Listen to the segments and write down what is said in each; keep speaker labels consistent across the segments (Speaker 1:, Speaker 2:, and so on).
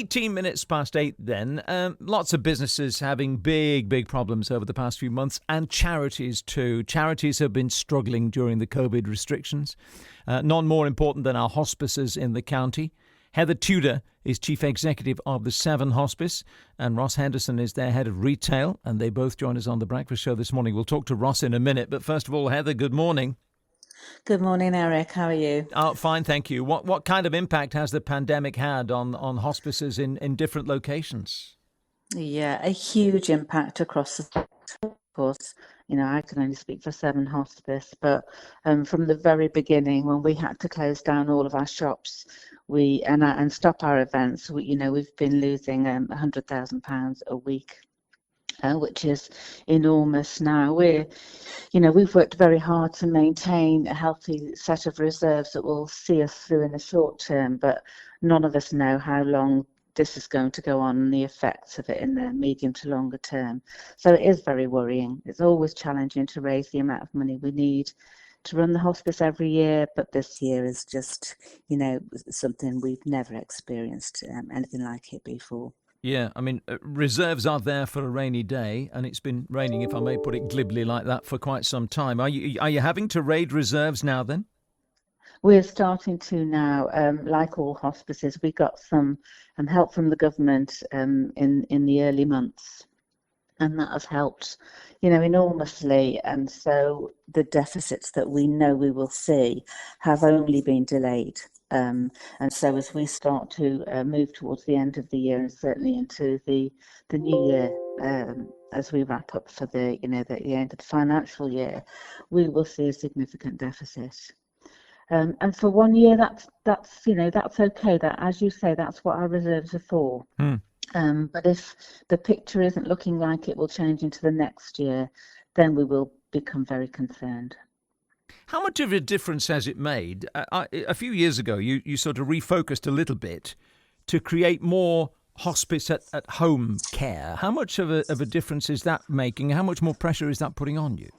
Speaker 1: 18 minutes past 8 then. Lots of businesses having big problems over the past few months, and charities too. Charities have been struggling during the COVID restrictions. None more important than our hospices in the county. Heather Tudor is Chief Executive of the Seven Hospice, and Ross Henderson is their Head of Retail, and they both join us on The Breakfast Show this morning. We'll talk to Ross in a minute, but first of all, Heather, good morning.
Speaker 2: Good morning, Eric. How are you?
Speaker 1: Fine, thank you. What kind of impact has the pandemic had on hospices in different locations?
Speaker 2: Yeah, a huge impact across the sector, of course. I can only speak for Seven Hospice, but from the very beginning, when we had to close down all of our shops, and stop our events, we've been losing £100,000 a week, which is enormous. Now we've worked very hard to maintain a healthy set of reserves that will see us through in the short term, but none of us know how long this is going to go on and the effects of it in the medium to longer term. So it is very worrying. It's always challenging to raise the amount of money we need to run the hospice every year, but this year is just, something we've never experienced anything like it before.
Speaker 1: Yeah, I mean, reserves are there for a rainy day, and it's been raining, if I may put it glibly like that, for quite some time. Are you having to raid reserves now then?
Speaker 2: We're starting to now, like all hospices. We got some help from the government in the early months, and that has helped, enormously. And so the deficits that we know we will see have only been delayed. And so as we start to move towards the end of the year and certainly into the new year, as we wrap up for the end of the financial year, we will see a significant deficit. And for 1 year, that's okay. That, as you say, that's what our reserves are for. But if the picture isn't looking like it will change into the next year, then we will become very concerned.
Speaker 1: How much of a difference has it made? A few years ago, you sort of refocused a little bit to create more hospice at home care. How much of a difference is that making? How much more pressure is that putting on you?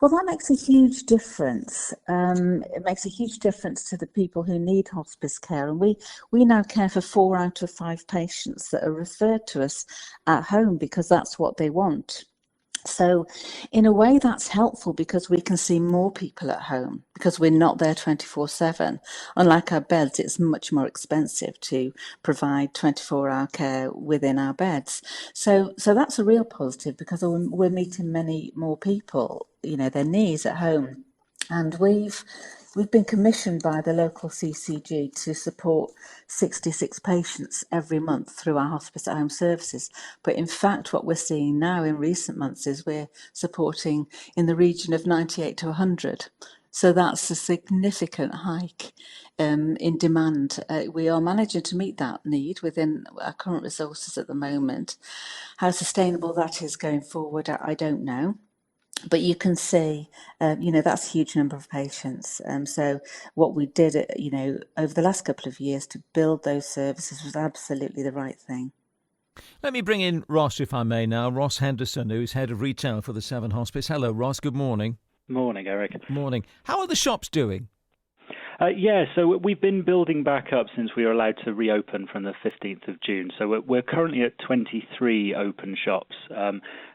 Speaker 2: Well, that makes a huge difference. It makes a huge difference to the people who need hospice care. And we now care for 4 out of 5 patients that are referred to us at home because that's what they want. So in a way, that's helpful because we can see more people at home because we're not there 24/7. Unlike our beds, it's much more expensive to provide 24-hour care within our beds. So that's a real positive because we're meeting many more people, their needs at home. And we've been commissioned by the local CCG to support 66 patients every month through our hospice at home services. But in fact, what we're seeing now in recent months is we're supporting in the region of 98 to 100. So that's a significant hike in demand. We are managing to meet that need within our current resources at the moment. How sustainable that is going forward, I don't know. But you can see, that's a huge number of patients. So what we did, over the last couple of years to build those services was absolutely the right thing.
Speaker 1: Let me bring in Ross, if I may now. Ross Henderson, who's Head of Retail for the Seven Hospice. Hello, Ross. Good morning.
Speaker 3: Morning, Eric.
Speaker 1: Morning. How are the shops doing?
Speaker 3: So we've been building back up since we were allowed to reopen from the 15th of June. So we're currently at 23 open shops.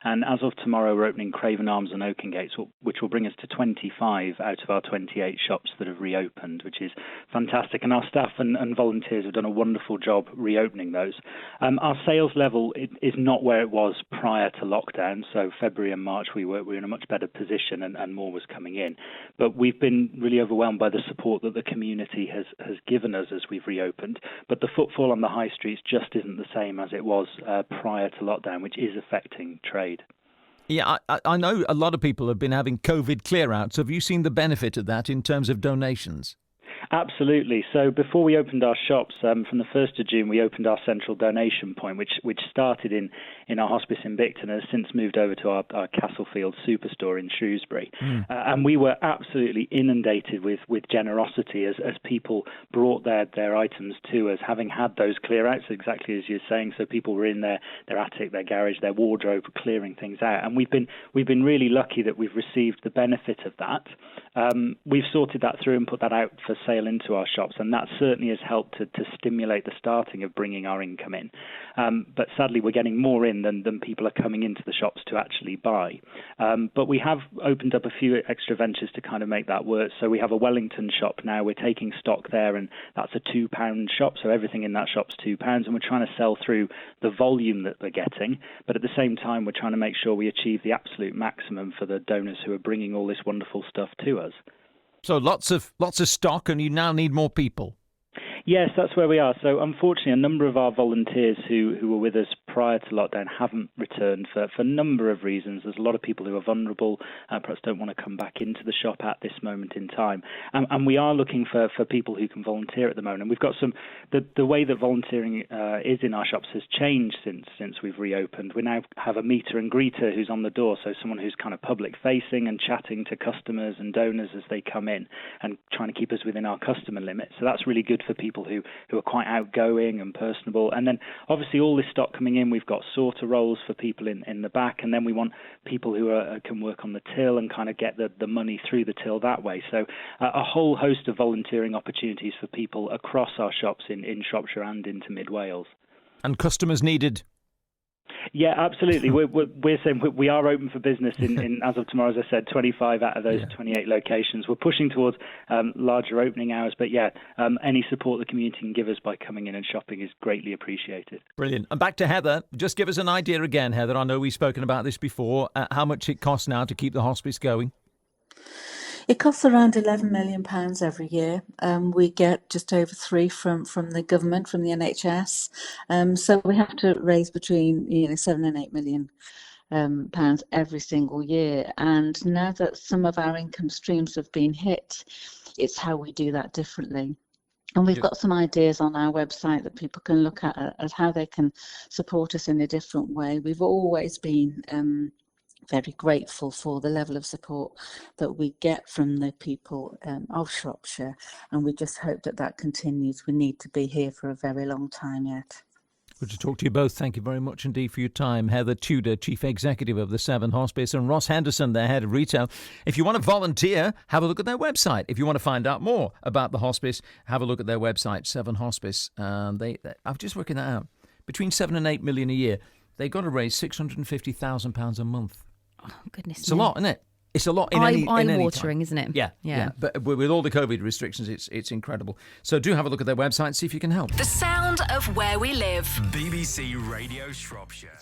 Speaker 3: And as of tomorrow, we're opening Craven Arms and Oakengates, which will bring us to 25 out of our 28 shops that have reopened, which is fantastic. And our staff and volunteers have done a wonderful job reopening those. Our sales level is not where it was prior to lockdown. So February and March, we were in a much better position and more was coming in. But we've been really overwhelmed by the support that the community has given us as we've reopened. But the footfall on the high streets just isn't the same as it was prior to lockdown, which is affecting trade.
Speaker 1: Yeah, I know a lot of people have been having COVID clear-outs. Have you seen the benefit of that in terms of donations?
Speaker 3: Absolutely. So before we opened our shops, from the 1st of June, we opened our central donation point, which started in our hospice in Bicton and has since moved over to our Castlefield superstore in Shrewsbury. And we were absolutely inundated with generosity as people brought their items to us, having had those clear-outs, exactly as you're saying. So people were in their attic, their garage, their wardrobe, clearing things out. And we've been really lucky that we've received the benefit of that. We've sorted that through and put that out for sale sale into our shops, and that certainly has helped to stimulate the starting of bringing our income in. But sadly, we're getting more in than people are coming into the shops to actually buy. But we have opened up a few extra ventures to kind of make that work. So we have a Wellington shop now. We're taking stock there, and that's a £2 shop. So everything in that shop's £2, and we're trying to sell through the volume that we're getting. But at the same time, we're trying to make sure we achieve the absolute maximum for the donors who are bringing all this wonderful stuff to us.
Speaker 1: So lots of stock, and you now need more people.
Speaker 3: Yes, that's where we are. So unfortunately, a number of our volunteers who were with us prior to lockdown haven't returned for a number of reasons. There's a lot of people who are vulnerable, perhaps don't want to come back into the shop at this moment in time. And we are looking for people who can volunteer at the moment. And we've got the way that volunteering is in our shops has changed since we've reopened. We now have a meter and greeter who's on the door, so someone who's kind of public facing and chatting to customers and donors as they come in and trying to keep us within our customer limit. So that's really good for people who are quite outgoing and personable. And then obviously all this stock coming in, we've got sorter roles for people in the back, and then we want people who can work on the till and kind of get the money through the till that way. So a whole host of volunteering opportunities for people across our shops in Shropshire and into Mid Wales.
Speaker 1: And customers needed.
Speaker 3: Yeah, absolutely. We're saying we are open for business in as of tomorrow, as I said, 25 out of those 28 locations. We're pushing towards larger opening hours, but any support the community can give us by coming in and shopping is greatly appreciated.
Speaker 1: Brilliant. And back to Heather. Just give us an idea again, Heather. I know we've spoken about this before. How much it costs now to keep the hospice going?
Speaker 2: It costs around £11 million every year. We get just over 3 from the government, from the NHS. So we have to raise between 7 and 8 million pounds every single year. And now that some of our income streams have been hit, it's how we do that differently. And we've got some ideas on our website that people can look at as how they can support us in a different way. We've always been very grateful for the level of support that we get from the people of Shropshire, and we just hope that continues. We need to be here for a very long time yet.
Speaker 1: Good to talk to you both. Thank you very much indeed for your time. Heather Tudor, Chief Executive of the Seven Hospice, and Ross Henderson, their Head of Retail. If you want to volunteer, have a look at their website. If you want to find out more about the hospice, have a look at their website, Seven Hospice. I'm just working that out. Between 7 and 8 million a year, they've got to raise £650,000 a month.
Speaker 4: Oh, goodness me.
Speaker 1: It's a lot, isn't it? It's a lot in
Speaker 4: eye-watering, isn't it?
Speaker 1: Yeah. But with all the COVID restrictions, it's incredible. So do have a look at their website and see if you can help.
Speaker 5: The sound of where we live.
Speaker 6: BBC Radio Shropshire.